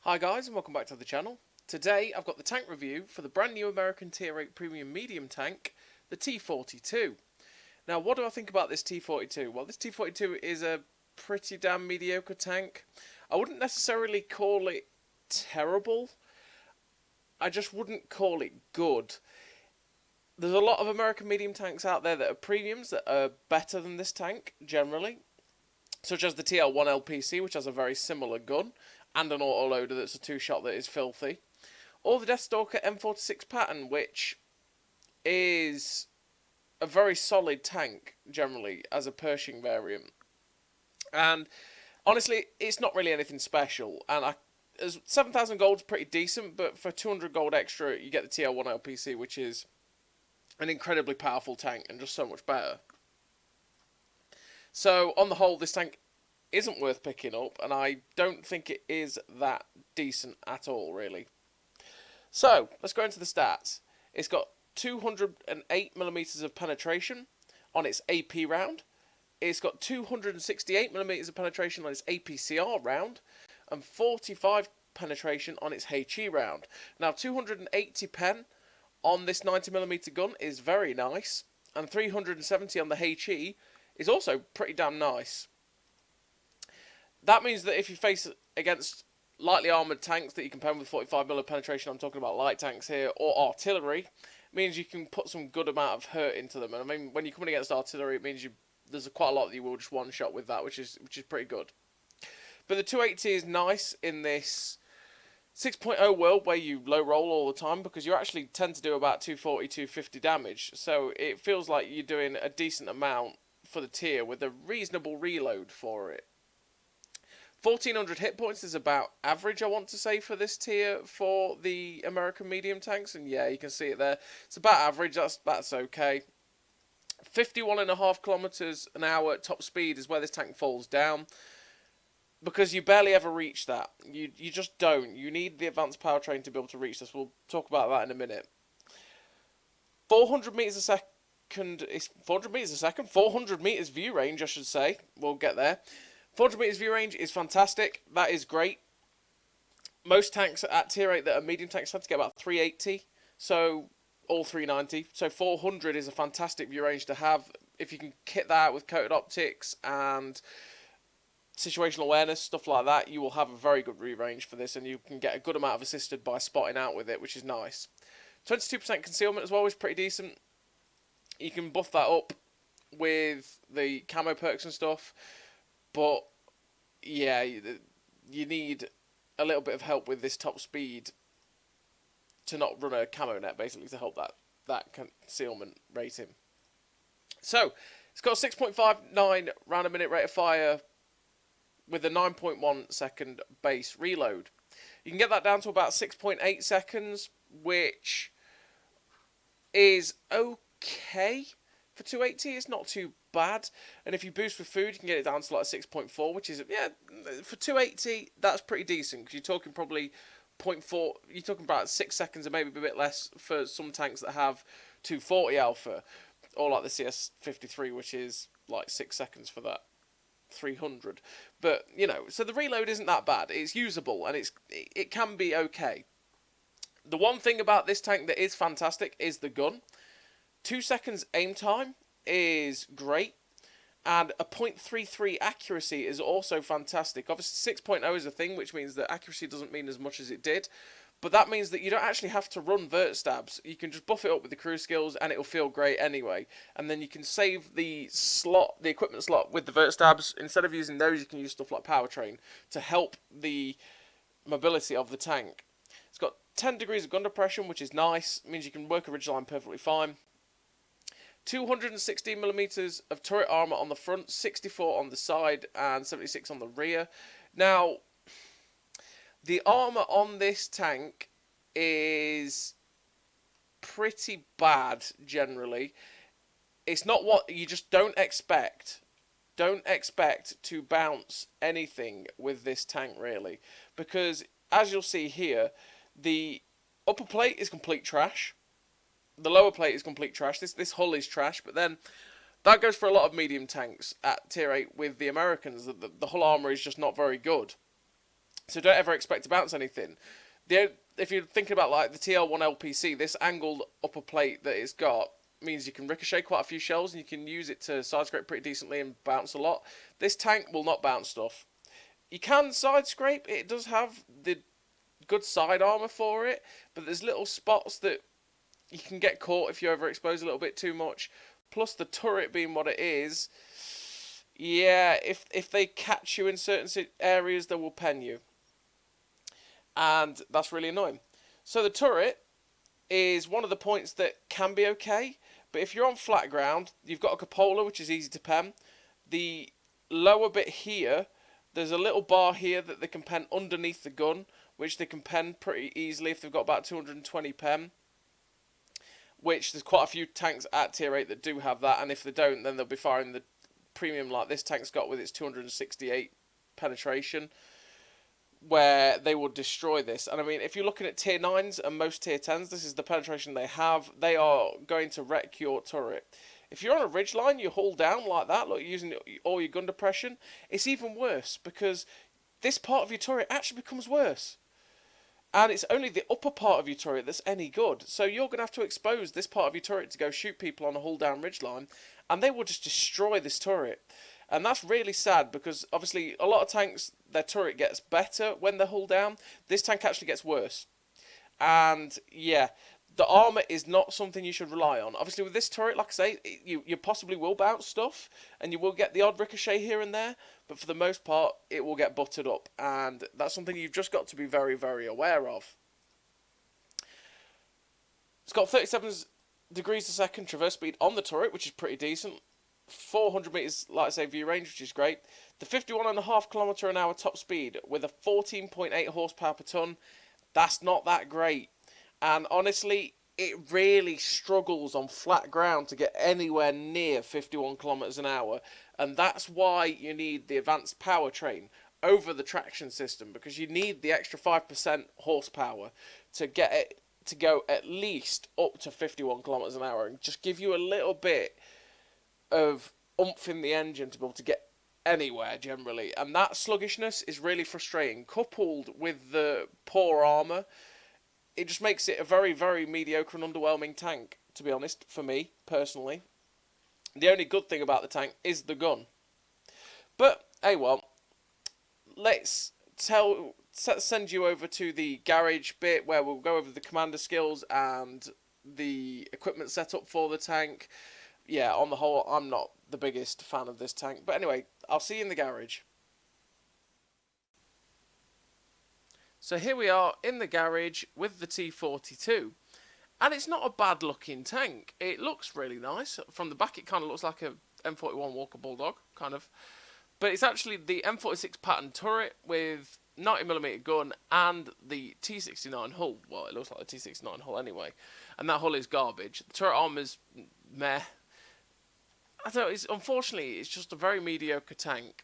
Hi guys and welcome back to the channel. Today I've got the tank review for the brand new American Tier 8 Premium Medium tank, the T42. Now what do I think about this T42? Well, this T42 is a pretty damn mediocre tank. I wouldn't necessarily call it terrible, I just wouldn't call it good. There's a lot of American medium tanks out there that are premiums that are better than this tank generally, such as the TL1 LPC, which has a very similar gun and an autoloader that's a two-shot that is filthy, or the Deathstalker M46 pattern, which is a very solid tank generally as a Pershing variant. And honestly, it's not really anything special, and 7,000 gold's pretty decent, but for 200 gold extra you get the TL1 LPC, which is an incredibly powerful tank and just so much better. So on the whole, this tank isn't worth picking up, and I don't think it is that decent at all, really. So let's go into the stats. It's got 208mm of penetration on its AP round. It's got 268mm of penetration on its APCR round, and 45 penetration on its HE round. Now 280 pen on this 90mm gun is very nice, and 370 on the HE is also pretty damn nice. That means that if you face against lightly armoured tanks that you can pen with 45mm penetration, I'm talking about light tanks here, or artillery, it means you can put some good amount of hurt into them. And I mean, when you're coming against artillery, it means there's quite a lot that you will just one-shot with that, which is pretty good. But the 280 is nice in this 6.0 world where you low roll all the time, because you actually tend to do about 240, 250 damage. So it feels like you're doing a decent amount for the tier with a reasonable reload for it. 1400 hit points is about average, I want to say, for this tier for the American medium tanks, and yeah, you can see it there. It's about average, that's okay. 51.5 kilometers an hour top speed is where this tank falls down, because you barely ever reach that. You just don't. You need the advanced powertrain to be able to reach this. We'll talk about that in a minute. 400 meters a second. 400 meters view range, I should say. We'll get there. 400 meters view range is fantastic. That is great. Most tanks at tier 8 that are medium tanks tend to get about 380, so all 390. So 400 is a fantastic view range to have. If you can kit that out with coated optics and situational awareness, stuff like that, you will have a very good view range for this, and you can get a good amount of assisted by spotting out with it, which is nice. 22% concealment as well is pretty decent. You can buff that up with the camo perks and stuff. But yeah, you need a little bit of help with this top speed to not run a camo net, basically, to help that concealment rating. So it's got a 6.59 round a minute rate of fire with a 9.1 second base reload. You can get that down to about 6.8 seconds, which is okay for 280. It's not too bad, and if you boost with food, you can get it down to like 6.4, which is, yeah, for 280, that's pretty decent, because you're talking probably 0.4, you're talking about 6 seconds and maybe a bit less for some tanks that have 240 alpha, or like the CS53, which is like 6 seconds for that 300. But you know, so the reload isn't that bad. It's usable, and it can be okay. The one thing about this tank that is fantastic is the gun. 2 seconds aim time is great, and a .33 accuracy is also fantastic. Obviously 6.0 is a thing, which means that accuracy doesn't mean as much as it did, but that means that you don't actually have to run vert stabs. You can just buff it up with the crew skills and it'll feel great anyway, and then you can save the equipment slot with the vert stabs. Instead of using those, you can use stuff like powertrain to help the mobility of the tank. It's got 10 degrees of gun depression, which is nice. It means you can work a ridgeline perfectly fine. 216mm of turret armour on the front, 64 on the side, and 76 on the rear. Now, the armour on this tank is pretty bad, generally. It's not what you just don't expect. Don't expect to bounce anything with this tank, really. Because, as you'll see here, the upper plate is complete trash. The lower plate is complete trash. This hull is trash, but then that goes for a lot of medium tanks at tier 8 with the Americans. The hull armour is just not very good. So don't ever expect to bounce anything. If you're thinking about like the TL1 LPC, this angled upper plate that it's got means you can ricochet quite a few shells and you can use it to side scrape pretty decently and bounce a lot. This tank will not bounce stuff. You can side scrape, it does have the good side armour for it, but there's little spots that you can get caught if you overexpose a little bit too much. Plus the turret being what it is, yeah, if they catch you in certain areas, they will pen you. And that's really annoying. So the turret is one of the points that can be okay, but if you're on flat ground, you've got a cupola, which is easy to pen. The lower bit here, there's a little bar here that they can pen underneath the gun, which they can pen pretty easily if they've got about 220 pen. Which there's quite a few tanks at tier 8 that do have that, and if they don't, then they'll be firing the premium like this tank's got with its 268 penetration, where they will destroy this. And I mean, if you're looking at tier 9s and most tier 10s, this is the penetration they have. They are going to wreck your turret. If you're on a ridge line, you hull down like that, like using all your gun depression, it's even worse because this part of your turret actually becomes worse. And it's only the upper part of your turret that's any good. So you're going to have to expose this part of your turret to go shoot people on a hull down ridgeline, and they will just destroy this turret. And that's really sad because obviously a lot of tanks, their turret gets better when they're hull down. This tank actually gets worse. And yeah, the armour is not something you should rely on. Obviously with this turret, like I say, you possibly will bounce stuff, and you will get the odd ricochet here and there, but for the most part, it will get buttered up, and that's something you've just got to be very, very aware of. It's got 37 degrees a second traverse speed on the turret, which is pretty decent. 400 meters, like I say, view range, which is great. The 51.5 kilometer an hour top speed with a 14.8 horsepower per ton, that's not that great. And honestly, it really struggles on flat ground to get anywhere near 51 kilometers an hour. And that's why you need the advanced powertrain over the traction system, because you need the extra 5% horsepower to get it to go at least up to 51 kilometers an hour and just give you a little bit of oomph in the engine to be able to get anywhere generally. And that sluggishness is really frustrating, coupled with the poor armour. It just makes it a very, very mediocre and underwhelming tank, to be honest, for me, personally. The only good thing about the tank is the gun. But, hey, well, let's send you over to the garage bit where we'll go over the commander skills and the equipment setup for the tank. Yeah, on the whole, I'm not the biggest fan of this tank. But anyway, I'll see you in the garage. So here we are in the garage with the T42. And it's not a bad looking tank. It looks really nice. From the back it kind of looks like a M41 Walker Bulldog, kind of. But it's actually the M46 pattern turret with 90mm gun and the T69 hull. Well, it looks like the T69 hull anyway. And that hull is garbage. The turret armor's meh. I don't know, unfortunately, it's just a very mediocre tank.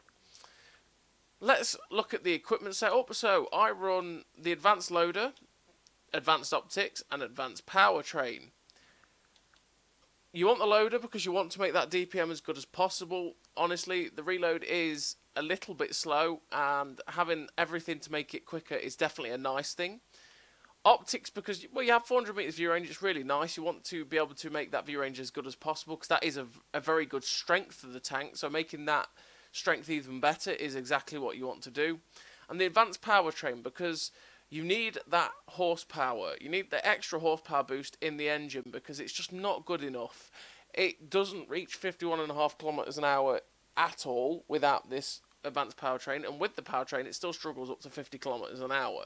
Let's look at the equipment setup. So I run the advanced loader, advanced optics, and advanced powertrain. You want the loader because you want to make that DPM as good as possible. Honestly, the reload is a little bit slow, and having everything to make it quicker is definitely a nice thing. Optics, because well, you have 400 meters view range, it's really nice. You want to be able to make that view range as good as possible, because that is a very good strength of the tank. So making that strength even better is exactly what you want to do. And the advanced powertrain, because you need that horsepower. You need the extra horsepower boost in the engine, because it's just not good enough. It doesn't reach 51.5 kilometers an hour at all without this advanced powertrain, and with the powertrain it still struggles up to 50 kilometers an hour.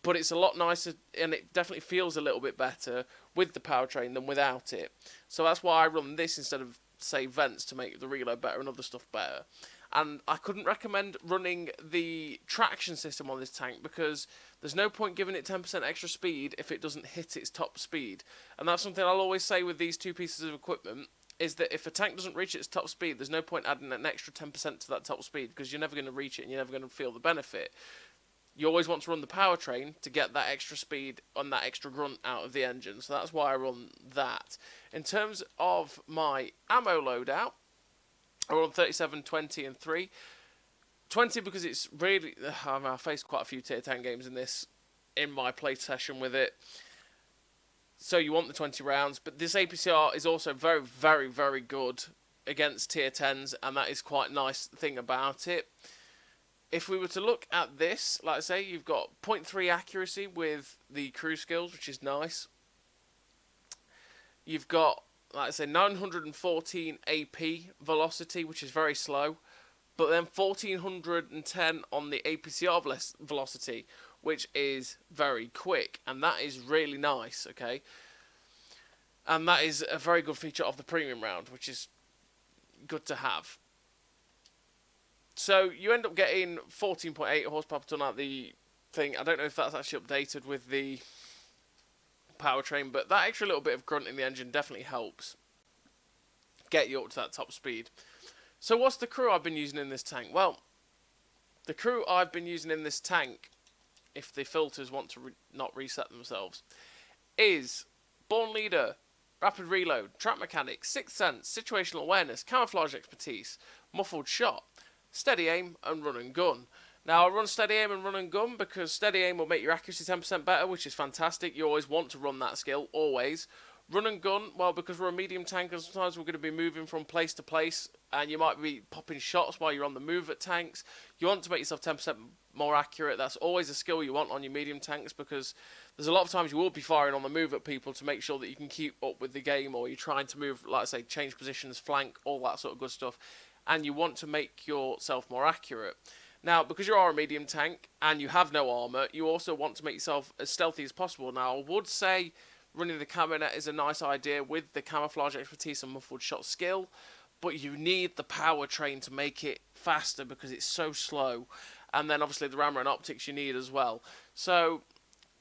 But it's a lot nicer, and it definitely feels a little bit better with the powertrain than without it. So that's why I run this instead of, say, vents to make the reload better and other stuff better. And I couldn't recommend running the traction system on this tank, because there's no point giving it 10% extra speed if it doesn't hit its top speed. And that's something I'll always say with these two pieces of equipment, is that if a tank doesn't reach its top speed, there's no point adding an extra 10% to that top speed, because you're never going to reach it and you're never going to feel the benefit. You always want to run the powertrain to get that extra speed and that extra grunt out of the engine. So that's why I run that. In terms of my ammo loadout, I run 37, 20 and 3. 20 because it's really... I faced quite a few tier 10 games in my play session with it. So you want the 20 rounds, but this APCR is also very, very, very good against tier 10s, and that is quite a nice thing about it. If we were to look at this, like I say, you've got 0.3 accuracy with the crew skills, which is nice. You've got, like I say, 914 AP velocity, which is very slow, but then 1410 on the APCR velocity, which is very quick, and that is really nice, okay? And that is a very good feature of the premium round, which is good to have. So you end up getting 14.8 horsepower per ton out the thing. I don't know if that's actually updated with the powertrain, but that extra little bit of grunt in the engine definitely helps get you up to that top speed. So what's the crew I've been using in this tank? Well, the crew I've been using in this tank, if the filters want to not reset themselves, is Born Leader, Rapid Reload, Trap Mechanic, Sixth Sense, Situational Awareness, Camouflage Expertise, Muffled Shot, Steady Aim, and Run and Gun. Now, I run Steady Aim and Run and Gun because Steady Aim will make your accuracy 10% better, which is fantastic. You always want to run that skill, always. Run and Gun, well, because we're a medium tank and sometimes we're going to be moving from place to place and you might be popping shots while you're on the move at tanks. You want to make yourself 10% more accurate. That's always a skill you want on your medium tanks because there's a lot of times you will be firing on the move at people to make sure that you can keep up with the game, or you're trying to move, like I say, change positions, flank, all that sort of good stuff. And you want to make yourself more accurate. Now, because you are a medium tank and you have no armour, you also want to make yourself as stealthy as possible. Now, I would say running the camo net is a nice idea with the camouflage expertise and muffled shot skill, but you need the powertrain to make it faster because it's so slow. And then obviously the rammer and optics you need as well. So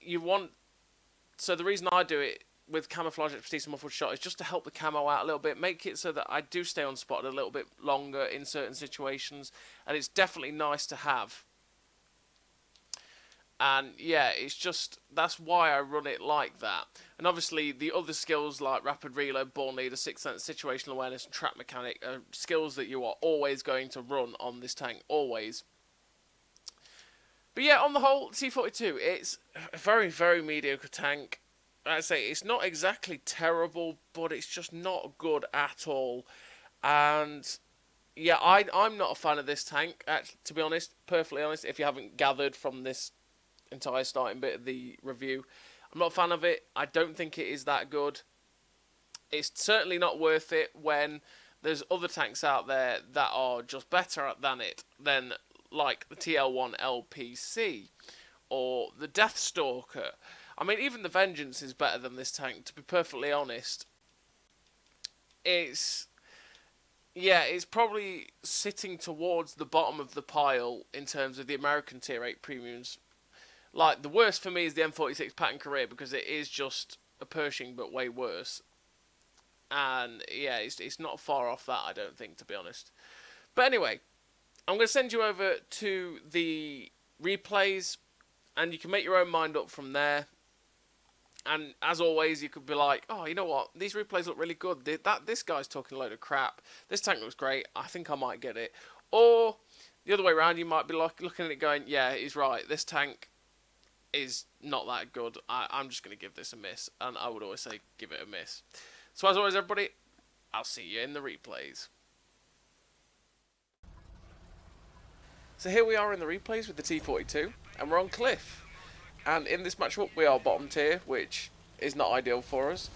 the reason I do it with camouflage expertise and muffled shot is just to help the camo out a little bit, make it so that I do stay unspotted a little bit longer in certain situations, and it's definitely nice to have. And yeah, it's just, that's why I run it like that. And obviously the other skills like Rapid Reload, Born Leader, Sixth Sense, Situational Awareness, and Trap Mechanic are skills that you are always going to run on this tank, always. But yeah, on the whole, T42, it's a very, very mediocre tank. Like I say, it's not exactly terrible, but it's just not good at all. And yeah, I'm not a fan of this tank, actually, to be honest, perfectly honest, if you haven't gathered from this entire starting bit of the review. I'm not a fan of it. I don't think it is that good. It's certainly not worth it when there's other tanks out there that are just better than it, like the TL1 LPC or the Deathstalker. I mean, even the Vengeance is better than this tank, to be perfectly honest. It's probably sitting towards the bottom of the pile in terms of the American Tier 8 premiums. Like, the worst for me is the M46 Pattern Career because it is just a Pershing but way worse. And yeah, it's not far off that, I don't think, to be honest. But anyway, I'm going to send you over to the replays and you can make your own mind up from there. And as always, you could be like, oh, you know what? These replays look really good. This guy's talking a load of crap. This tank looks great. I think I might get it. Or the other way around, you might be looking at it going, yeah, he's right. This tank is not that good. I'm just going to give this a miss. And I would always say, give it a miss. So as always, everybody, I'll see you in the replays. So here we are in the replays with the T42. And we're on Cliff. And in this matchup, we are bottom tier, which is not ideal for us.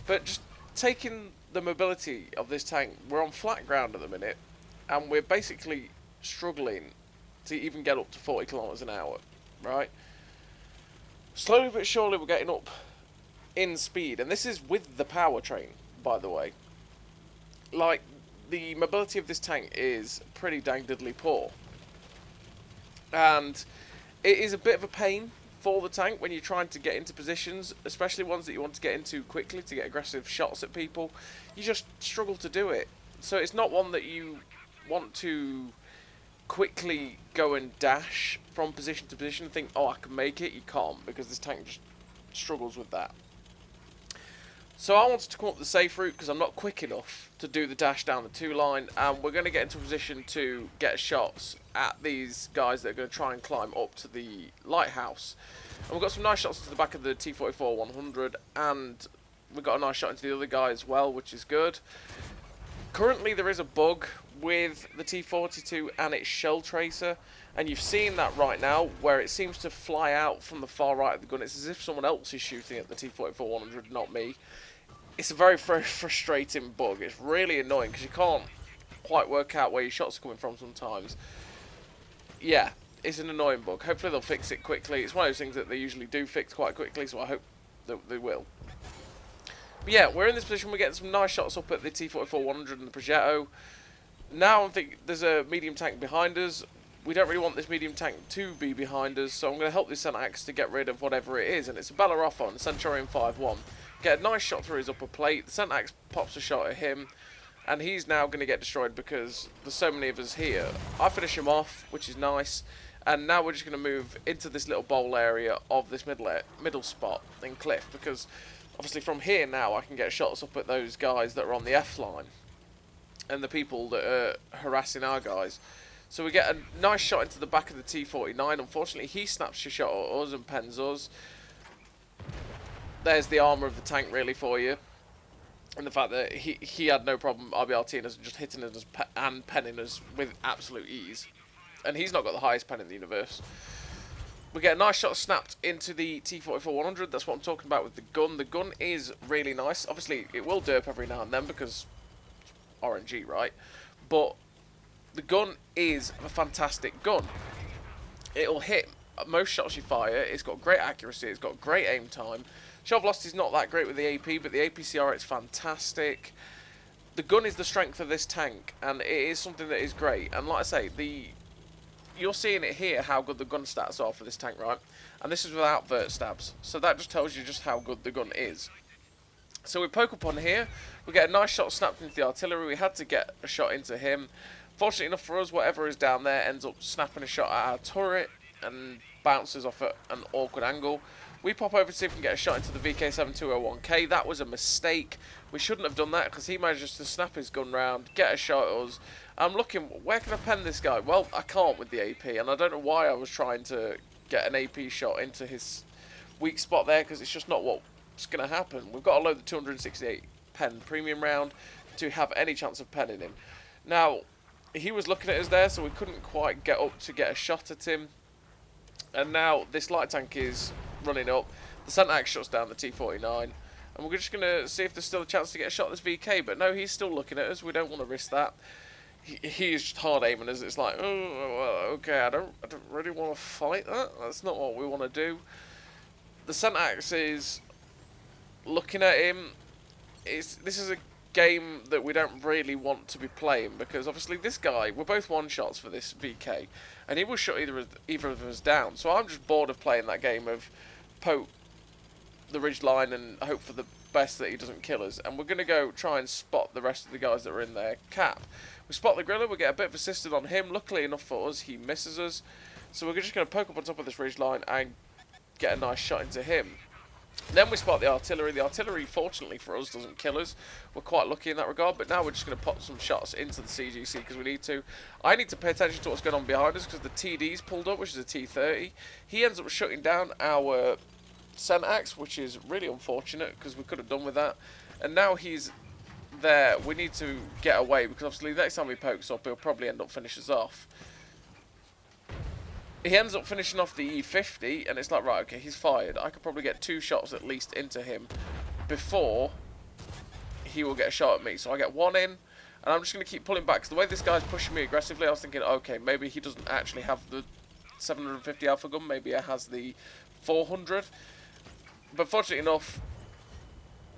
But just taking the mobility of this tank, we're on flat ground at the minute, and we're basically struggling to even get up to 40 kilometers an hour, right? Slowly but surely, we're getting up in speed, and this is with the powertrain, by the way. Like, the mobility of this tank is pretty dang diddly poor. And it is a bit of a pain for the tank when you're trying to get into positions, especially ones that you want to get into quickly to get aggressive shots at people. You just struggle to do it. So it's not one that you want to quickly go and dash from position to position and think, oh, I can make it. You can't, because this tank just struggles with that. So I wanted to come up the safe route because I'm not quick enough to do the dash down the two line, and we're going to get into a position to get shots at these guys that are going to try and climb up to the lighthouse. And we've got some nice shots into the back of the T42 100, and we've got a nice shot into the other guy as well, which is good. Currently there is a bug with the T42 and its shell tracer, and you've seen that right now where it seems to fly out from the far right of the gun. It's as if someone else is shooting at the T42 100, not me. It's a very, very frustrating bug. It's really annoying because you can't quite work out where your shots are coming from sometimes. Yeah, it's an annoying bug. Hopefully they'll fix it quickly. It's one of those things that they usually do fix quite quickly, so I hope that they will. But yeah, we're in this position. We're getting some nice shots up at the T42 100 and the Progetto. Now I think there's a medium tank behind us. We don't really want this medium tank to be behind us, so I'm going to help this Centax to get rid of whatever it is, and it's a Bellerophon, Centurion 5-1. Get a nice shot through his upper plate. The Centax pops a shot at him, and he's now going to get destroyed because there's so many of us here. I finish him off, which is nice, and now we're just going to move into this little bowl area of this middle spot in cliff, because obviously from here now I can get shots up at those guys that are on the F line and the people that are harassing our guys. So we get a nice shot into the back of the T49. Unfortunately, he snaps a shot at us and pens us. There's the armour of the tank really for you. And the fact that he had no problem RBRTing us and just hitting us and penning us with absolute ease. And he's not got the highest pen in the universe. We get a nice shot snapped into the T42 100. That's what I'm talking about with the gun. The gun is really nice. Obviously, it will derp every now and then because RNG, right? But the gun is a fantastic gun. It'll hit most shots you fire. It's got great accuracy. It's got great aim time. Shot velocity is not that great with the AP, but the APCR is fantastic. The gun is the strength of this tank, and it is something that is great. And like I say, you're seeing it here how good the gun stats are for this tank, right? And this is without vert stabs, so that just tells you just how good the gun is. So we poke up on here. We get a nice shot snapped into the artillery. We had to get a shot into him. Fortunately enough for us, whatever is down there ends up snapping a shot at our turret and bounces off at an awkward angle. We pop over to see if we can get a shot into the VK7201K. That was a mistake. We shouldn't have done that because he managed to snap his gun round, get a shot at us. I'm looking, where can I pen this guy? Well, I can't with the AP, and I don't know why I was trying to get an AP shot into his weak spot there, because it's just not what's going to happen. We've got to load the 268 pen premium round to have any chance of penning him. Now, he was looking at us there, so we couldn't quite get up to get a shot at him. And now this light tank is running up. The Centax shuts down the T49. And we're just going to see if there's still a chance to get a shot at this VK. But no, he's still looking at us. We don't want to risk that. He is just hard aiming us. It's like, oh, well, okay, I don't really want to fight that. That's not what we want to do. The Centax is looking at him. This is a game that we don't really want to be playing, because obviously this guy, we're both one-shots for this VK, and he will shut either of us down. So I'm just bored of playing that game of poke the ridge line and hope for the best that he doesn't kill us. And we're going to go try and spot the rest of the guys that are in their cap. We spot the griller, we get a bit of assisted on him. Luckily enough for us, he misses us. So we're just going to poke up on top of this ridge line and get a nice shot into him. Then we spot the artillery. The artillery, fortunately for us, doesn't kill us. We're quite lucky in that regard, but now we're just going to pop some shots into the CGC because we need to. I need to pay attention to what's going on behind us because the TD's pulled up, which is a T30. He ends up shutting down our Centax, which is really unfortunate because we could have done with that. And now he's there. We need to get away because obviously the next time he pokes up, he'll probably end up finishing us off. He ends up finishing off the E50, and it's like, right, okay, he's fired. I could probably get 2 shots at least into him before he will get a shot at me. So I get 1 in, and I'm just going to keep pulling back. Because the way this guy's pushing me aggressively, I was thinking, okay, maybe he doesn't actually have the 750 alpha gun. Maybe it has the 400. But fortunately enough,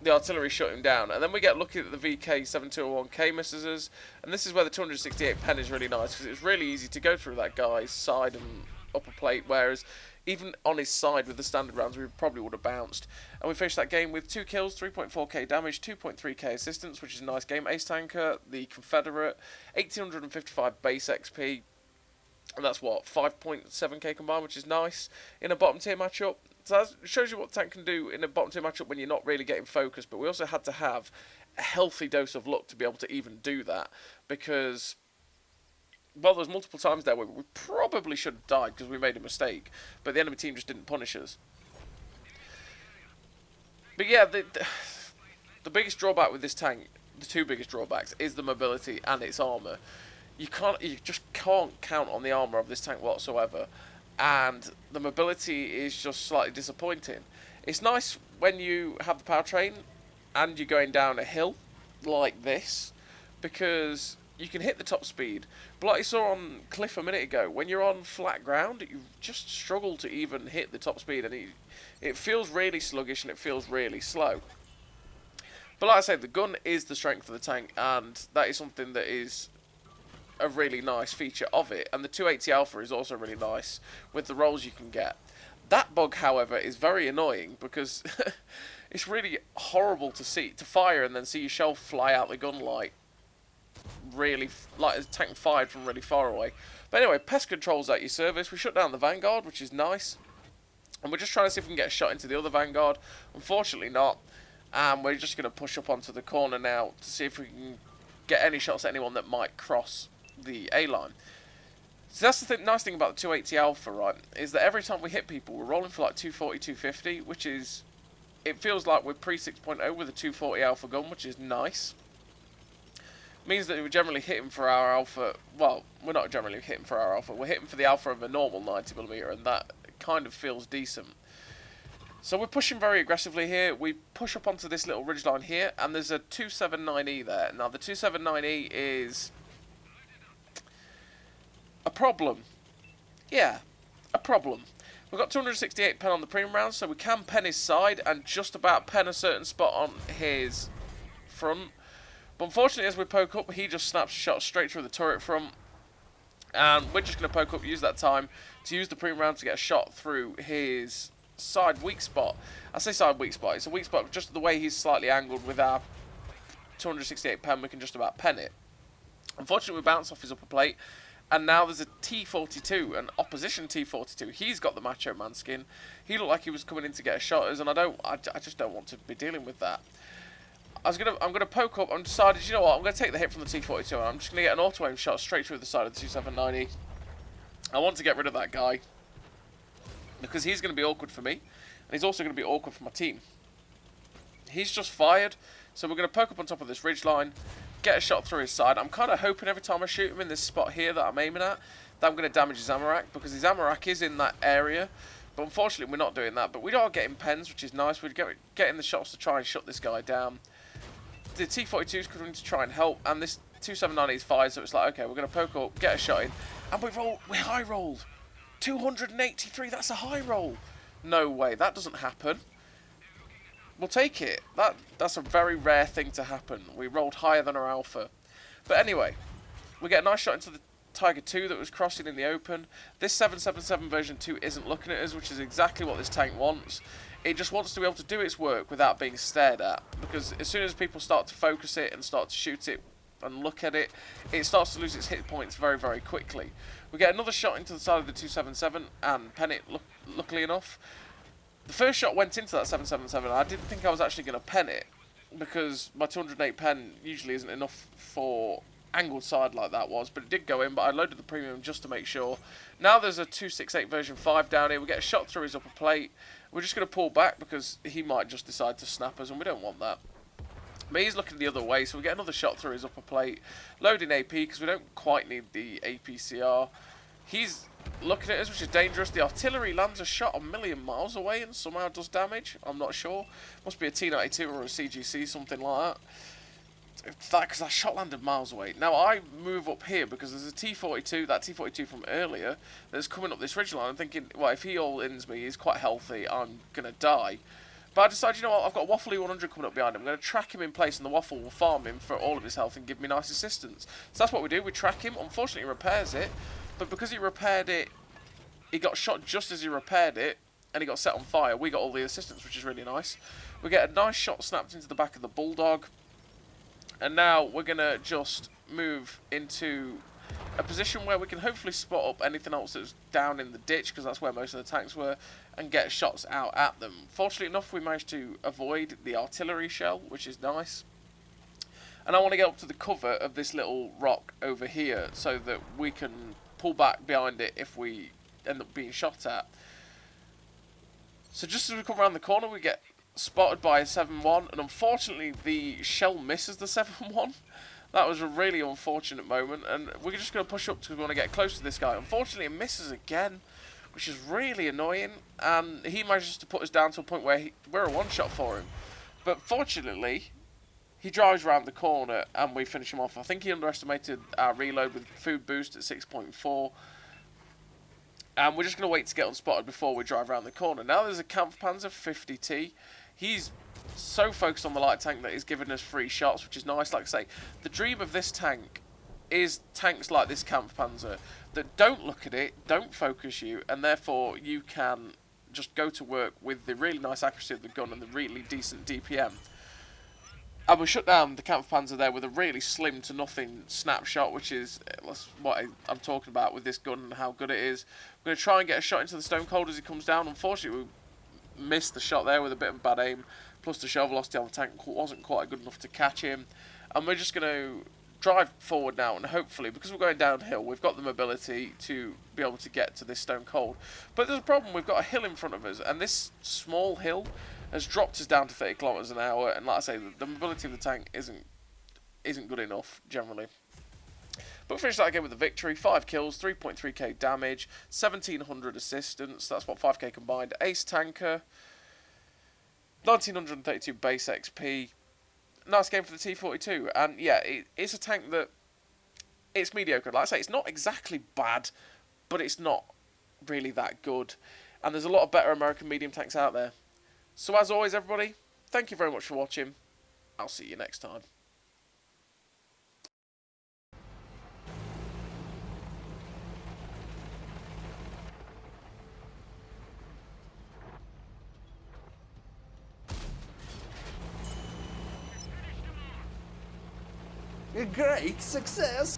the artillery shut him down. And then we get lucky that the VK7201K misses us. And this is where the 268 pen is really nice, because it's really easy to go through that guy's side and upper plate, whereas even on his side with the standard rounds we probably would have bounced. And we finished that game with 2 kills, 3.4k damage, 2.3k assistance, which is a nice game. Ace Tanker, the Confederate, 1855 base XP, and that's what, 5.7k combined, which is nice in a bottom tier matchup. So that shows you what tank can do in a bottom tier matchup when you're not really getting focused. But we also had to have a healthy dose of luck to be able to even do that, because well, there was multiple times there where we probably should have died because we made a mistake, but the enemy team just didn't punish us. But yeah, the biggest drawback with this tank, the two biggest drawbacks, is the mobility and its armour. You just can't count on the armour of this tank whatsoever, and the mobility is just slightly disappointing. It's nice when you have the powertrain and you're going down a hill like this, because you can hit the top speed, but like you saw on Cliff a minute ago, when you're on flat ground, you just struggle to even hit the top speed, and it feels really sluggish and it feels really slow. But like I said, the gun is the strength of the tank, and that is something that is a really nice feature of it. And the 280 Alpha is also really nice with the rolls you can get. That bug, however, is very annoying because it's really horrible to fire and then see your shell fly out the gun like a tank fired from really far away. But anyway, pest control's at your service. We shut down the Vanguard, which is nice. And we're just trying to see if we can get a shot into the other Vanguard. Unfortunately not. And we're just going to push up onto the corner now to see if we can get any shots at anyone that might cross the A-line. So that's the nice thing about the 280 Alpha, right, is that every time we hit people, we're rolling for like 240, 250, which is, it feels like we're pre-6.0 with a 240 Alpha gun, which is nice. Means that we're generally hitting for our Alpha, well, we're not generally hitting for our Alpha, we're hitting for the Alpha of a normal 90mm, and that kind of feels decent. So we're pushing very aggressively here. We push up onto this little ridgeline here, and there's a 279E there. Now, the 279E is a problem. Yeah, a problem. We've got 268 pen on the premium round, so we can pen his side and just about pen a certain spot on his front. But unfortunately, as we poke up, he just snaps a shot straight through the turret front. And we're just going to poke up, use that time to use the premium round to get a shot through his side weak spot. I say side weak spot, it's a weak spot just the way he's slightly angled. With our 268 pen, we can just about pen it. Unfortunately, we bounce off his upper plate, and now there's a T42, an opposition T42. He's got the Macho Man skin. He looked like he was coming in to get a shot at us, and I just don't want to be dealing with that. I'm gonna poke up. I'm decided, you know what, I'm gonna take the hit from the T42, and I'm just gonna get an auto aim shot straight through the side of the 279E. I want to get rid of that guy, because he's going to be awkward for me, and he's also going to be awkward for my team. He's just fired, so we're going to poke up on top of this ridgeline, get a shot through his side. I'm kind of hoping every time I shoot him in this spot here that I'm aiming at, that I'm going to damage his ammo rack, because his ammo rack is in that area. But unfortunately, we're not doing that. But we are getting pens, which is nice. We're getting the shots to try and shut this guy down. The T42 is coming to try and help, and this 279 is fired, so it's like, okay, we're going to poke up, get a shot in, and we high rolled. 283, that's a high roll. No way, that doesn't happen. We'll take it. That's a very rare thing to happen. We rolled higher than our Alpha. But anyway, we get a nice shot into the Tiger 2 that was crossing in the open. This 777 version 2 isn't looking at us, which is exactly what this tank wants. It just wants to be able to do its work without being stared at, because as soon as people start to focus it and start to shoot it and look at it, it starts to lose its hit points very, very quickly. We get another shot into the side of the 277 and pen it, luckily enough. The first shot went into that 777, and I didn't think I was actually going to pen it, because my 208 pen usually isn't enough for angled side like that was, but it did go in, but I loaded the premium just to make sure. Now there's a 268 version 5 down here. We get a shot through his upper plate. We're just going to pull back because he might just decide to snap us, and we don't want that. But he's looking the other way, so we get another shot through his upper plate. Loading AP, because we don't quite need the APCR. He's looking at us, which is dangerous. The artillery lands a shot a million miles away and somehow does damage. I'm not sure. Must be a T92 or a CGC, something like that. Because that shot landed miles away. Now I move up here because there's a T42, that T42 from earlier, that's coming up this ridgeline. I'm thinking, well, if he all-ins me, he's quite healthy, I'm going to die. But I decided, you know what, I've got a Waffle E100 coming up behind him. I'm going to track him in place, and the Waffle will farm him for all of his health and give me nice assistance. So that's what we do. We track him. Unfortunately, he repairs it. But because he repaired it, he got shot just as he repaired it, and he got set on fire. We got all the assistance, which is really nice. We get a nice shot snapped into the back of the Bulldog. And now we're going to just move into a position where we can hopefully spot up anything else that's down in the ditch, because that's where most of the tanks were, and get shots out at them. Fortunately enough, we managed to avoid the artillery shell, which is nice. and I want to get up to the cover of this little rock over here so that we can pull back behind it if we end up being shot at. So just as we come around the corner, we get spotted by a 7-1, and unfortunately the shell misses the 7-1. That was a really unfortunate moment, and we're just going to push up because we want to get close to this guy. Unfortunately, it misses again, which is really annoying, and he manages to put us down to a point where we're a one-shot for him. But fortunately, he drives around the corner, and we finish him off. I think he underestimated our reload with food boost at 6.4. And we're just going to wait to get unspotted before we drive around the corner. Now there's a Kampfpanzer 50T. He's so focused on the light tank that he's giving us free shots, which is nice. Like I say, the dream of this tank is tanks like this Kampfpanzer that don't look at it, don't focus you, and therefore you can just go to work with the really nice accuracy of the gun and the really decent DPM. And we shut down the Kampfpanzer there with a really slim to nothing snapshot, which is what I'm talking about with this gun and how good it is. We're going to try and get a shot into the Stone Cold as he comes down. Unfortunately, we missed the shot there with a bit of bad aim, plus the shell velocity on the tank wasn't quite good enough to catch him. And we're just going to drive forward now, and hopefully, because we're going downhill, we've got the mobility to be able to get to this Stone Cold. But there's a problem, we've got a hill in front of us, and this small hill has dropped us down to 30 kilometers an hour, and like I say, the mobility of the tank isn't good enough generally. But we finished that game with a victory. 5 kills, 3.3k damage, 1700 assistance. That's what 5k combined. Ace tanker, 1932 base XP. Nice game for the T42, and yeah, it's a tank that it's mediocre. Like I say, it's not exactly bad, but it's not really that good. And there's a lot of better American medium tanks out there. So as always, everybody, thank you very much for watching. I'll see you next time. A great success!